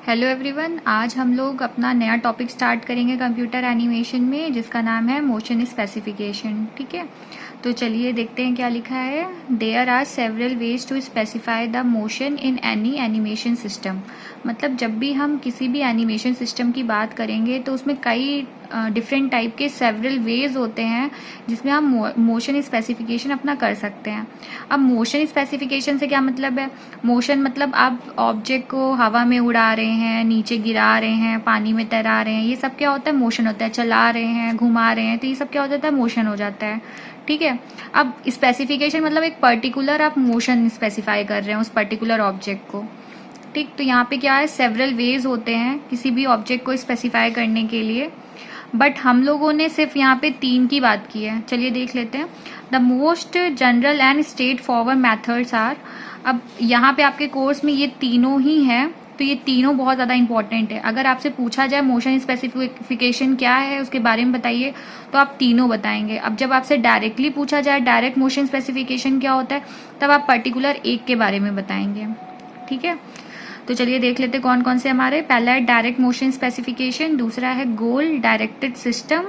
Hello everyone, आज हम लोग अपना नया टॉपिक स्टार्ट करेंगे कंप्यूटर एनिमेशन में, जिसका नाम है मोशन स्पेसिफिकेशन। ठीक है, तो चलिए देखते हैं क्या लिखा है। There are several ways to specify the motion in any animation system. मतलब जब भी हम किसी भी एनिमेशन सिस्टम की बात करेंगे तो उसमें कई डिफरेंट टाइप के सेवरल वेज होते हैं जिसमें हम मोशन स्पेसिफिकेशन अपना कर सकते हैं। अब मोशन स्पेसिफिकेशन से क्या मतलब है? मोशन मतलब आप ऑब्जेक्ट को हवा में उड़ा रहे हैं, नीचे गिरा रहे हैं, पानी में तैरा रहे हैं, ये सब क्या होता है? मोशन होता है। चला रहे हैं, घुमा रहे हैं, तो ये सब क्या हो जाता है? मोशन हो जाता है। ठीक है, अब स्पेसिफिकेशन मतलब एक पर्टिकुलर आप मोशन स्पेसिफाई कर रहे हैं उस पर्टिकुलर ऑब्जेक्ट को। ठीक, तो यहाँ पे क्या है, सेवरल वेज होते हैं किसी भी ऑब्जेक्ट को स्पेसिफाई करने के लिए, बट हम लोगों ने सिर्फ यहाँ पे 3 की बात की है। चलिए देख लेते हैं। The most general and straightforward methods are. अब यहाँ पे आपके कोर्स में ये तीनों ही हैं, तो ये तीनों बहुत ज़्यादा इंपॉर्टेंट है। अगर आपसे पूछा जाए मोशन स्पेसिफिकेशन क्या है, उसके बारे में बताइए, तो आप तीनों बताएंगे। अब जब आपसे डायरेक्टली पूछा जाए डायरेक्ट मोशन स्पेसिफिकेशन क्या होता है, तब आप पर्टिकुलर एक के बारे में बताएंगे। ठीक है, तो चलिए देख लेते कौन कौन से हमारे। पहला है डायरेक्ट मोशन स्पेसिफिकेशन, दूसरा है गोल डायरेक्टेड सिस्टम,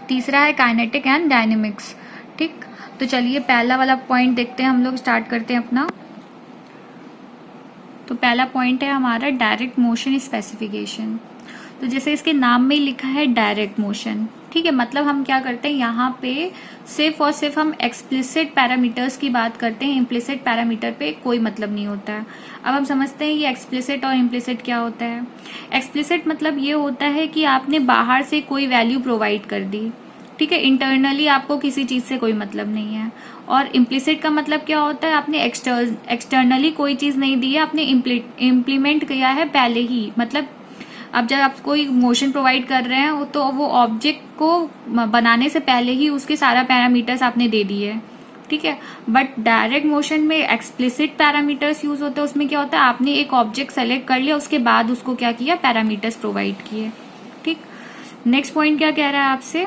तीसरा है काइनेटिक एंड डायनेमिक्स। ठीक, तो चलिए पहला वाला पॉइंट देखते हैं, हम लोग स्टार्ट करते हैं अपना। तो पहला पॉइंट है हमारा डायरेक्ट मोशन स्पेसिफिकेशन। तो जैसे इसके नाम में ही लिखा है डायरेक्ट मोशन, ठीक है, मतलब हम क्या करते हैं यहाँ पे सिर्फ और सिर्फ हम एक्सप्लिसिट पैरामीटर्स की बात करते हैं, इम्प्लिसिट पैरामीटर पे कोई मतलब नहीं होता है। अब हम समझते हैं ये एक्सप्लिसिट और इम्प्लिसिट क्या होता है। एक्सप्लिसिट मतलब ये होता है कि आपने बाहर से कोई वैल्यू प्रोवाइड कर दी, ठीक है, इंटरनली आपको किसी चीज से कोई मतलब नहीं है। और इम्प्लिसिट का मतलब क्या होता है, आपने एक्सटर्नली कोई चीज नहीं दी है, आपने इम्प्लीमेंट किया है पहले ही। मतलब अब जब आप कोई मोशन प्रोवाइड कर रहे हैं तो वो ऑब्जेक्ट को बनाने से पहले ही उसके सारा पैरामीटर्स आपने दे दिए है। ठीक है, बट डायरेक्ट मोशन में एक्सप्लिसिट पैरामीटर्स यूज होते हैं। उसमें क्या होता है, आपने एक ऑब्जेक्ट सेलेक्ट कर लिया, उसके बाद उसको क्या किया, पैरामीटर्स प्रोवाइड किए। ठीक, नेक्स्ट पॉइंट क्या कह रहा है आपसे,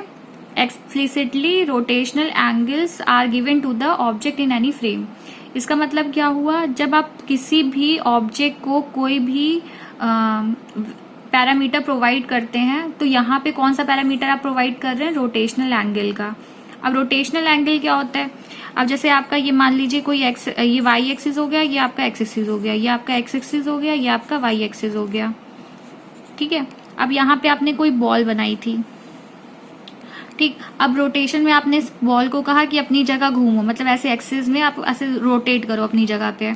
explicitly rotational angles are given to the object in any frame. इसका मतलब क्या हुआ, जब आप किसी भी ऑब्जेक्ट को कोई भी पैरामीटर प्रोवाइड करते हैं, तो यहाँ पे कौन सा पैरामीटर आप प्रोवाइड कर रहे हैं, रोटेशनल एंगल का। अब रोटेशनल एंगल क्या होता है, अब जैसे आपका ये मान लीजिए कोई ये वाई एक्सिस हो गया, ये आपका एक्स एक्सिस हो गया, ये आपका एक्स एक्सिस हो गया, ये आपका वाई एक्सिस हो गया। ठीक है, अब यहाँ पे आपने कोई बॉल बनाई थी, ठीक, अब रोटेशन में आपने इस बॉल को कहा कि अपनी जगह घूमो, मतलब ऐसे एक्सिस में आप ऐसे रोटेट करो अपनी जगह पे,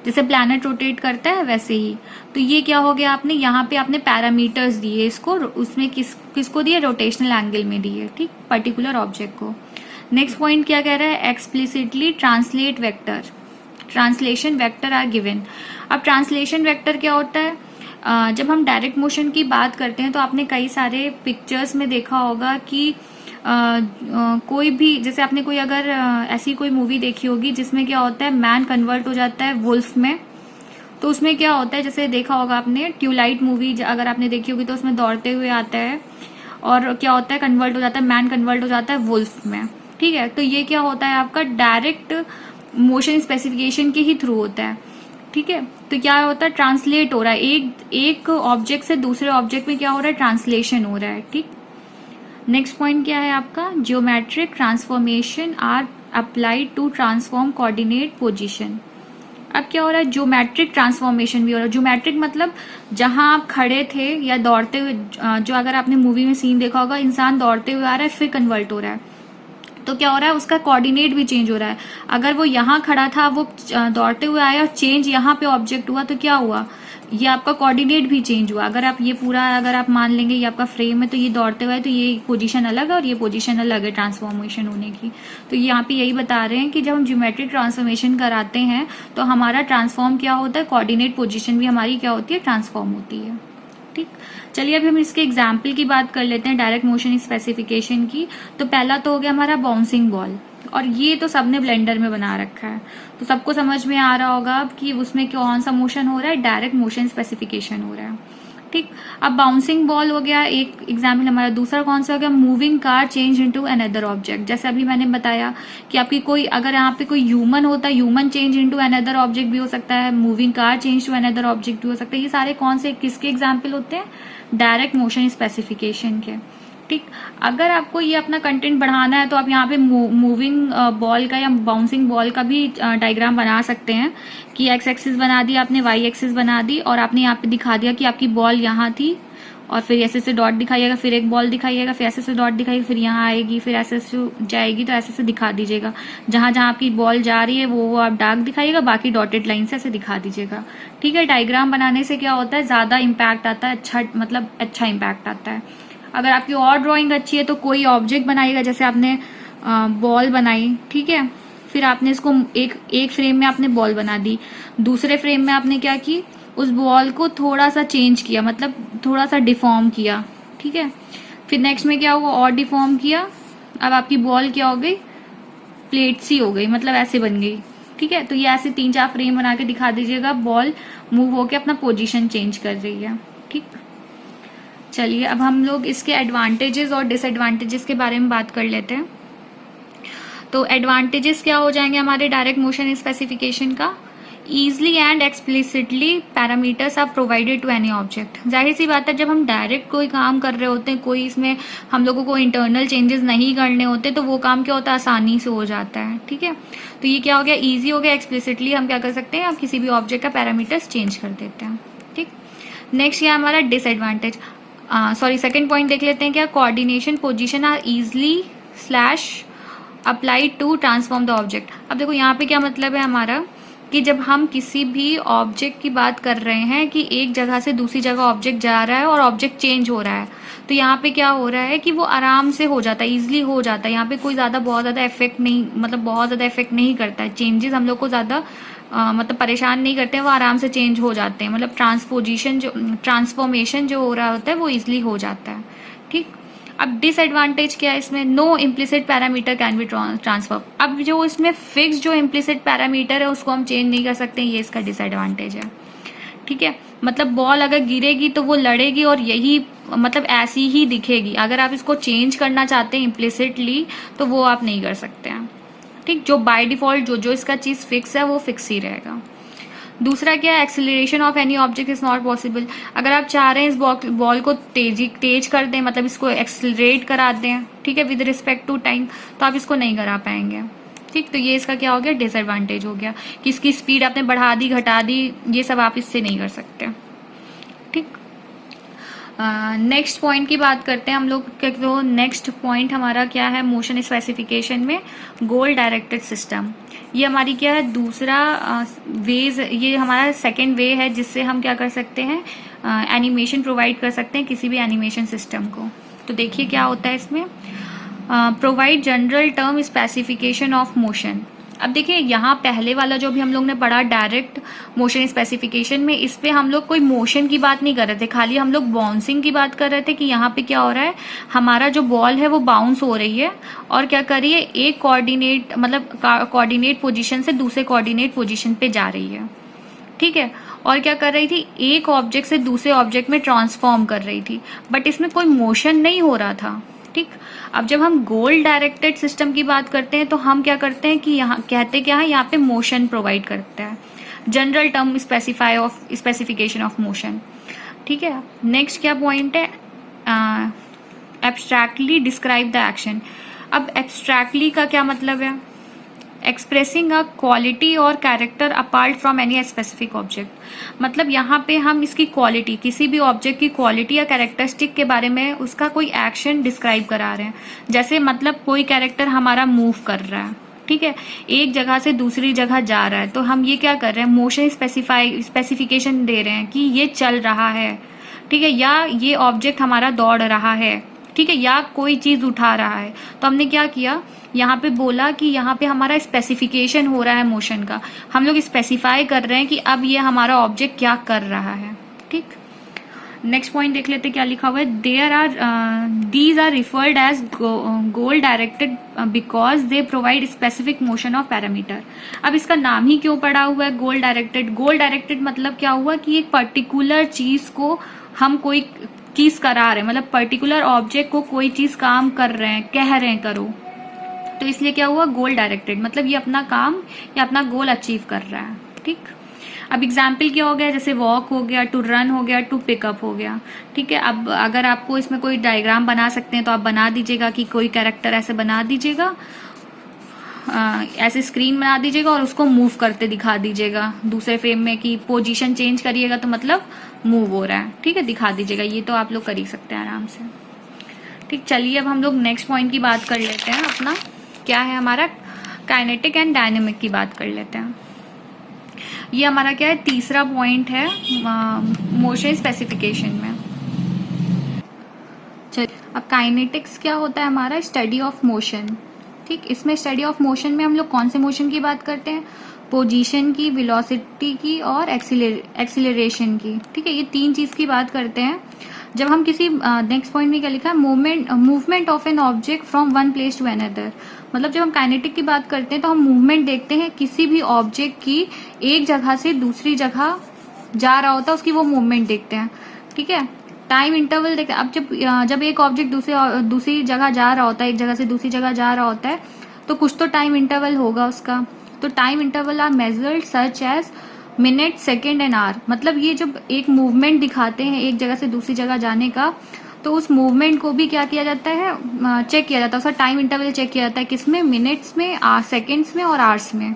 जैसे प्लैनेट रोटेट करता है वैसे ही। तो ये क्या हो गया, आपने यहाँ पे आपने पैरामीटर्स दिए इसको, उसमें किसको दिए, रोटेशनल एंगल में दिए, ठीक, पर्टिकुलर ऑब्जेक्ट को। नेक्स्ट पॉइंट क्या कह रहा है, explicitly translate vector, translation vector are given. अब ट्रांसलेशन वेक्टर क्या होता है, जब हम डायरेक्ट मोशन की बात करते हैं तो आपने कई सारे पिक्चर्स में देखा होगा कि कोई भी, जैसे आपने कोई अगर ऐसी कोई मूवी देखी होगी जिसमें क्या होता है, मैन कन्वर्ट हो जाता है वुल्फ में, तो उसमें क्या होता है, जैसे देखा होगा आपने ट्यूबलाइट मूवी अगर आपने देखी होगी, तो उसमें दौड़ते हुए आता है और क्या होता है, कन्वर्ट हो जाता है, मैन कन्वर्ट हो जाता है वुल्फ में। ठीक है, तो ये क्या होता है, आपका डायरेक्ट मोशन स्पेसिफिकेशन के ही थ्रू होता है। ठीक है, तो क्या होता है, ट्रांसलेट हो रहा है, एक ऑब्जेक्ट से दूसरे ऑब्जेक्ट में क्या हो रहा है, ट्रांसलेशन हो रहा है। ठीक, नेक्स्ट पॉइंट क्या है आपका, geometric transformation are applied to transform coordinate position. अब क्या हो रहा है, ज्योमेट्रिक ट्रांसफॉर्मेशन भी हो रहा है। ज्योमेट्रिक मतलब जहां आप खड़े थे या दौड़ते हुए, जो अगर आपने मूवी में सीन देखा होगा, इंसान दौड़ते हुए आ रहा है फिर कन्वर्ट हो रहा है, तो क्या हो रहा है, उसका कोऑर्डिनेट भी चेंज हो रहा है। अगर वो यहाँ खड़ा था, वो दौड़ते हुए आया और चेंज यहाँ पे ऑब्जेक्ट हुआ, तो क्या हुआ, ये आपका कोऑर्डिनेट भी चेंज हुआ। अगर आप ये पूरा अगर आप मान लेंगे ये आपका फ्रेम है, तो ये दौड़ते हुए, तो ये पोजीशन अलग है और ये पोजीशन अलग है ट्रांसफॉर्मेशन होने की। तो यहाँ पे यही बता रहे हैं कि जब हम ज्योमेट्रिक ट्रांसफॉर्मेशन कराते हैं तो हमारा ट्रांसफॉर्म क्या होता है, कोऑर्डिनेट पोजीशन भी हमारी क्या होती है, ट्रांसफॉर्म होती है। ठीक, चलिए अभी हम इसके एग्जाम्पल की बात कर लेते हैं डायरेक्ट मोशन स्पेसिफिकेशन की। तो पहला तो हो गया हमारा बाउंसिंग बॉल, और ये तो सबने ब्लेंडर में बना रखा है, तो सबको समझ में आ रहा होगा अब कि उसमें कौन सा मोशन हो रहा है, डायरेक्ट मोशन स्पेसिफिकेशन हो रहा है। ठीक। अब बाउंसिंग बॉल हो गया एक एग्जाम्पल हमारा। दूसरा कौन सा हो गया, moving car change into another object. जैसे अभी मैंने बताया कि आपकी कोई अगर यहाँ पे कोई ह्यूमन होता है, human change into another object भी हो सकता है, moving car change to another object भी हो सकता है। ये सारे कौन से किसके एग्जाम्पल होते हैं, डायरेक्ट मोशन स्पेसिफिकेशन के। ठीक। अगर आपको ये अपना कंटेंट बढ़ाना है तो आप यहाँ पे मूविंग बॉल का या बाउंसिंग बॉल का भी डायग्राम बना सकते हैं कि एक्स एक्सिस बना दी आपने, वाई एक्सिस बना दी, और आपने यहाँ पे दिखा दिया कि आपकी बॉल यहाँ थी और फिर ऐसे से डॉट दिखाइएगा, फिर एक बॉल दिखाइएगा, फिर ऐसे से डॉट दिखाइएगा, फिर यहाँ आएगी, फिर ऐसे से जाएगी, तो ऐसे से दिखा दीजिएगा। जहां जहां आपकी बॉल जा रही है वो आप डार्क दिखाइएगा, बाकी डॉटेड लाइन से ऐसे दिखा दीजिएगा। ठीक है। डायग्राम बनाने से क्या होता है, ज्यादा इम्पैक्ट आता है, अच्छा इम्पैक्ट आता है। अगर आपकी और ड्राइंग अच्छी है तो कोई ऑब्जेक्ट बनाइएगा, जैसे आपने बॉल बनाई, ठीक है, फिर आपने इसको एक फ्रेम में आपने बॉल बना दी, दूसरे फ्रेम में आपने क्या की, उस बॉल को थोड़ा सा चेंज किया, मतलब थोड़ा सा डिफॉर्म किया। ठीक है। फिर नेक्स्ट में क्या हुआ, और डिफॉर्म किया, अब आपकी बॉल क्या हो गई, प्लेट सी हो गई, मतलब ऐसे बन गई। ठीक है। तो ये ऐसे 3-4 फ्रेम बना के दिखा दीजिएगा, बॉल मूव होके अपना पोजीशन चेंज कर रही है। ठीक। चलिए अब हम लोग इसके एडवांटेजेस और डिसएडवांटेजेस के बारे में बात कर लेते हैं। तो एडवांटेजेस क्या हो जाएंगे हमारे डायरेक्ट मोशन स्पेसिफिकेशन का, easily and explicitly parameters are provided to any object. जाहिर सी बात है, जब हम डायरेक्ट कोई काम कर रहे होते हैं, कोई इसमें हम लोगों को इंटरनल चेंजेस नहीं करने होते, तो वो काम क्या होता है, आसानी से हो जाता है। ठीक है। तो ये क्या हो गया, ईजी हो गया, एक्सप्लिसिटली हम क्या कर सकते हैं, आप किसी भी ऑब्जेक्ट का पैरामीटर्स चेंज कर देते हैं। ठीक। नेक्स्ट ये हमारा डिसएडवांटेज, सेकंड पॉइंट देख लेते हैं क्या, coordination position are easily / applied to transform the object. अब देखो यहाँ पे क्या मतलब है हमारा, कि जब हम किसी भी ऑब्जेक्ट की बात कर रहे हैं कि एक जगह से दूसरी जगह ऑब्जेक्ट जा रहा है और ऑब्जेक्ट चेंज हो रहा है, तो यहाँ पे क्या हो रहा है कि वो आराम से हो जाता है, इजीली हो जाता है। यहाँ पे कोई बहुत ज्यादा इफेक्ट नहीं, मतलब बहुत ज्यादा इफेक्ट नहीं करता है, चेंजेस हम लोग को ज्यादा मतलब परेशान नहीं करते हैं, वो आराम से चेंज हो जाते हैं, मतलब ट्रांसफॉर्मेशन जो हो रहा होता है वो इजिली हो जाता है। ठीक। अब डिसएडवांटेज क्या है इसमें, no implicit parameter can be transfer. अब जो इसमें फिक्स जो इम्प्लिसिट पैरामीटर है उसको हम चेंज नहीं कर सकते, ये इसका डिसएडवांटेज है। ठीक है। मतलब बॉल अगर गिरेगी तो वो लड़ेगी और यही मतलब ऐसी ही दिखेगी। अगर आप इसको चेंज करना चाहते हैं इम्प्लिसिटली तो वो आप नहीं कर सकते हैं। ठीक। जो बाय डिफॉल्ट जो इसका चीज फिक्स है वो फिक्स ही रहेगा। दूसरा क्या है, acceleration of any object is not possible. अगर आप चाह रहे हैं इस बॉल को तेज कर दें, मतलब इसको एक्सेलरेट करा दें, ठीक है, विद रिस्पेक्ट टू टाइम, तो आप इसको नहीं करा पाएंगे। ठीक। तो ये इसका क्या हो गया, डिसएडवांटेज हो गया, कि इसकी स्पीड आपने बढ़ा दी घटा दी, ये सब आप इससे नहीं कर सकते। ठीक। नेक्स्ट पॉइंट की बात करते हैं हम लोग। तो नेक्स्ट पॉइंट हमारा क्या है मोशन स्पेसिफिकेशन में, गोल डायरेक्टेड सिस्टम। ये हमारी क्या है, दूसरा वेज, ये हमारा सेकेंड वे है जिससे हम क्या कर सकते हैं, एनिमेशन प्रोवाइड कर सकते हैं किसी भी एनिमेशन सिस्टम को। तो देखिए क्या होता है इसमें, provide general term specification of motion. अब देखिए यहाँ पहले वाला जो भी हम लोग ने पढ़ा डायरेक्ट मोशन स्पेसिफिकेशन में, इस पे हम लोग कोई मोशन की बात नहीं कर रहे थे, खाली हम लोग बाउंसिंग की बात कर रहे थे कि यहाँ पे क्या हो रहा है, हमारा जो बॉल है वो बाउंस हो रही है और क्या कर रही है, एक कोऑर्डिनेट मतलब कोऑर्डिनेट पोजीशन से दूसरे कोऑर्डिनेट पोजीशन पे जा रही है। ठीक है। और क्या कर रही थी, एक ऑब्जेक्ट से दूसरे ऑब्जेक्ट में ट्रांसफॉर्म कर रही थी, बट इसमें कोई मोशन नहीं हो रहा था। ठीक। अब जब हम गोल डायरेक्टेड सिस्टम की बात करते हैं तो हम क्या करते हैं कि यहाँ कहते क्या है, यहाँ पे मोशन प्रोवाइड करता है, general term specification of motion. ठीक है। नेक्स्ट क्या पॉइंट है, एब्स्ट्रैक्टली डिस्क्राइब द एक्शन। अब एब्स्ट्रैक्टली का क्या मतलब है, एक्सप्रेसिंग अ क्वालिटी और character apart from any specific object. मतलब यहाँ पे हम इसकी क्वालिटी, किसी भी ऑब्जेक्ट की क्वालिटी या कैरेक्टरिस्टिक के बारे में उसका कोई एक्शन डिस्क्राइब करा रहे हैं। जैसे मतलब कोई कैरेक्टर हमारा मूव कर रहा है, ठीक है, एक जगह से दूसरी जगह जा रहा है, तो हम ये क्या कर रहे हैं, मोशन स्पेसिफिकेशन दे रहे हैं कि ये चल रहा है, ठीक है, या ये ऑब्जेक्ट हमारा दौड़ रहा है, ठीक है, या कोई चीज उठा रहा है। तो हमने क्या किया, यहाँ पे बोला कि यहाँ पे हमारा स्पेसिफिकेशन हो रहा है मोशन का, हम लोग स्पेसिफाई कर रहे हैं कि अब ये हमारा ऑब्जेक्ट क्या कर रहा है। ठीक। नेक्स्ट पॉइंट देख लेते क्या लिखा हुआ है, these are referred as goal directed because they provide specific motion of parameter. अब इसका नाम ही क्यों पड़ा हुआ है गोल डायरेक्टेड। गोल डायरेक्टेड मतलब क्या हुआ कि एक पर्टिकुलर चीज को हम कोई चीज करा रहे हैं, मतलब पर्टिकुलर ऑब्जेक्ट को कोई चीज काम कर रहे हैं, कह रहे हैं करो, तो इसलिए क्या हुआ, गोल डायरेक्टेड, मतलब ये अपना काम या अपना गोल अचीव कर रहा है। ठीक, अब एग्जाम्पल क्या हो गया, जैसे वॉक हो गया, टू रन हो गया, टू पिकअप हो गया। ठीक है, अब अगर आपको इसमें कोई डायग्राम बना सकते हैं तो आप बना दीजिएगा, कि कोई कैरेक्टर ऐसे बना दीजिएगा, ऐसे स्क्रीन बना दीजिएगा और उसको मूव करते दिखा दीजिएगा दूसरे फ्रेम में, कि पोजीशन चेंज करिएगा तो मतलब मूव हो रहा है। ठीक है, दिखा दीजिएगा, ये तो आप लोग कर ही सकते हैं आराम से। ठीक, चलिए अब हम लोग नेक्स्ट पॉइंट की बात कर लेते हैं। अपना क्या है, हमारा काइनेटिक एंड डायनेमिक की बात कर लेते हैं। ये हमारा क्या है, तीसरा पॉइंट है मोशन स्पेसिफिकेशन में। चलिए, अब काइनेटिक्स क्या होता है, हमारा स्टडी ऑफ मोशन। ठीक, इसमें स्टडी ऑफ मोशन में हम लोग कौन से मोशन की बात करते हैं, पोजीशन की, वेलोसिटी की और एक्सीलरेशन की। ठीक है, ये तीन चीज की बात करते हैं। जब हम किसी नेक्स्ट पॉइंट में क्या लिखा है, movement of an object from one place to another, मतलब जब हम काइनेटिक की बात करते हैं तो हम मूवमेंट देखते हैं किसी भी ऑब्जेक्ट की, एक जगह से दूसरी जगह जा रहा होता है उसकी वो मूवमेंट देखते हैं। ठीक है, टाइम इंटरवल देखते हैं। अब जब एक ऑब्जेक्ट दूसरी जगह जा रहा होता है, एक जगह से दूसरी जगह जा रहा होता है, तो कुछ तो टाइम इंटरवल होगा उसका। तो time interval are measured such as minute, second and hour. मतलब ये जब एक मूवमेंट दिखाते हैं एक जगह से दूसरी जगह जाने का, तो उस मूवमेंट को भी क्या किया जाता है, चेक किया जाता है, उसका टाइम इंटरवल चेक किया जाता है, किसमें, मिनट्स में, सेकेंड्स में और आवर्स में।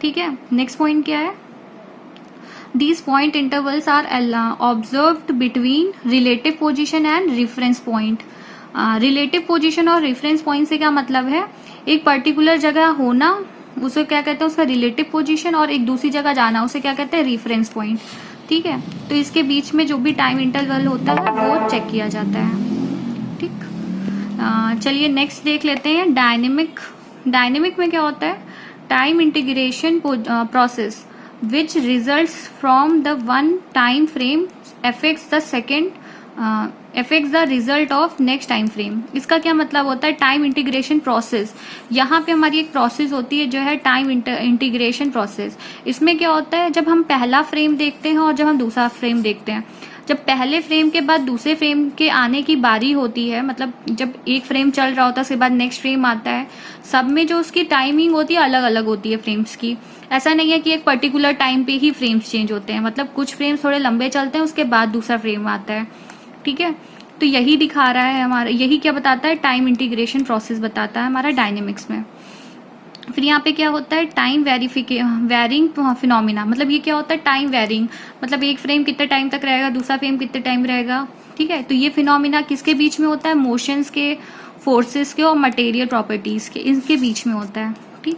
ठीक है, नेक्स्ट पॉइंट क्या है, These point intervals are observed between relative position and reference point. Relative position और रेफरेंस पॉइंट से क्या मतलब है, एक पर्टिकुलर जगह होना उसे क्या कहते हैं, उसका रिलेटिव पोजीशन, और एक दूसरी जगह जाना उसे क्या कहते हैं, रेफरेंस पॉइंट। ठीक है, तो इसके बीच में जो भी टाइम इंटरवल होता है वो चेक किया जाता है। ठीक, चलिए नेक्स्ट देख लेते हैं डायनेमिक। डायनेमिक में क्या होता है, time integration process which results from the one time frame affects the result of next time frame। इसका क्या मतलब होता है, टाइम इंटीग्रेशन प्रोसेस। यहाँ पे हमारी एक प्रोसेस होती है जो है टाइम इंटीग्रेशन प्रोसेस। इसमें क्या होता है, जब हम पहला फ्रेम देखते हैं और जब हम दूसरा फ्रेम देखते हैं, जब पहले फ्रेम के बाद दूसरे फ्रेम के आने की बारी होती है, मतलब जब एक फ्रेम चल रहा होता है उसके बाद नेक्स्ट फ्रेम आता है, सब में जो उसकी टाइमिंग होती है अलग अलग होती है फ्रेम्स की। ऐसा नहीं है कि एक पर्टिकुलर टाइम पे ही फ्रेम्स चेंज होते हैं, मतलब कुछ फ्रेम्स थोड़े लंबे चलते हैं उसके बाद दूसरा फ्रेम आता है। ठीक है, तो यही दिखा रहा है हमारा, यही क्या बताता है, टाइम इंटीग्रेशन प्रोसेस बताता है हमारा डायनेमिक्स में। फिर यहाँ पे क्या होता है, टाइम वेरिंग फिनोमिना, मतलब ये क्या होता है, टाइम वेरिंग, मतलब एक फ्रेम कितने टाइम तक रहेगा, दूसरा फ्रेम कितने टाइम रहेगा। ठीक है, तो ये फिनोमिना किसके बीच में होता है, मोशंस के, फोर्सेस के और मटेरियल प्रॉपर्टीज के, इनके बीच में होता है। ठीक,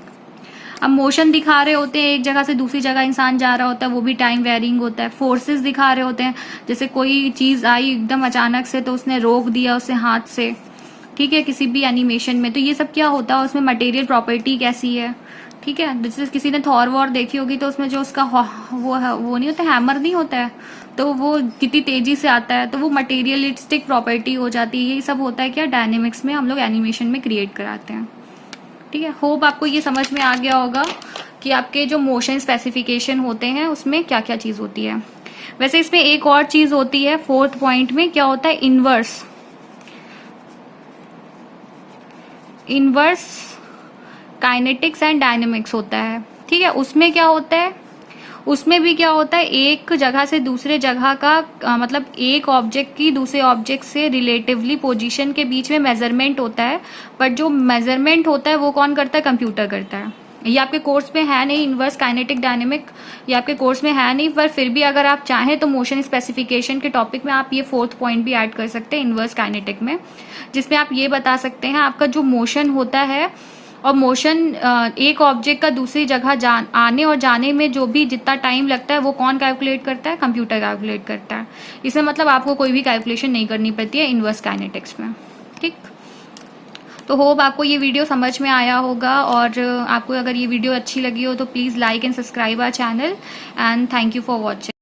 अब मोशन दिखा रहे होते हैं, एक जगह से दूसरी जगह इंसान जा रहा होता है, वो भी टाइम वेरिंग होता है। फोर्सेस दिखा रहे होते हैं, जैसे कोई चीज आई एकदम अचानक से तो उसने रोक दिया उसे हाथ से। ठीक है, किसी भी एनिमेशन में, तो ये सब क्या होता है, उसमें मटेरियल प्रॉपर्टी कैसी है। ठीक है, जैसे किसी ने थॉर वॉर देखी होगी तो उसमें जो उसका वो नहीं होता, हैमर नहीं होता है, तो वो कितनी तेजी से आता है, तो वो मटेरियलिस्टिक प्रॉपर्टी हो जाती है। ये सब होता है क्या, डायनेमिक्स में हम लोग एनिमेशन में क्रिएट कराते हैं। ठीक है, होप आपको ये समझ में आ गया होगा कि आपके जो मोशन स्पेसिफिकेशन होते हैं उसमें क्या क्या चीज होती है। वैसे इसमें एक और चीज होती है, फोर्थ पॉइंट में क्या होता है, इनवर्स काइनेटिक्स एंड डायनेमिक्स होता है। ठीक है, उसमें क्या होता है, उसमें भी क्या होता है, एक जगह से दूसरे जगह का मतलब एक ऑब्जेक्ट की दूसरे ऑब्जेक्ट से रिलेटिवली पोजीशन के बीच में मेजरमेंट होता है, बट जो मेजरमेंट होता है वो कौन करता है, कंप्यूटर करता है। ये आपके कोर्स में है नहीं, इनवर्स काइनेटिक डायनेमिक ये आपके कोर्स में है नहीं, पर फिर भी अगर आप चाहें तो मोशन स्पेसिफिकेशन के टॉपिक में आप ये फोर्थ पॉइंट भी ऐड कर सकते हैं इनवर्स काइनेटिक में, जिसमें आप ये बता सकते हैं आपका जो मोशन होता है और मोशन एक ऑब्जेक्ट का दूसरी जगह आने और जाने में जो भी जितना टाइम लगता है वो कौन कैलकुलेट करता है, कंप्यूटर कैलकुलेट करता है। इसमें मतलब आपको कोई भी कैलकुलेशन नहीं करनी पड़ती है इनवर्स काइनेटिक्स में। ठीक, तो होप आपको ये वीडियो समझ में आया होगा, और आपको अगर ये वीडियो अच्छी लगी हो तो please like and subscribe our channel, and thank you for watching.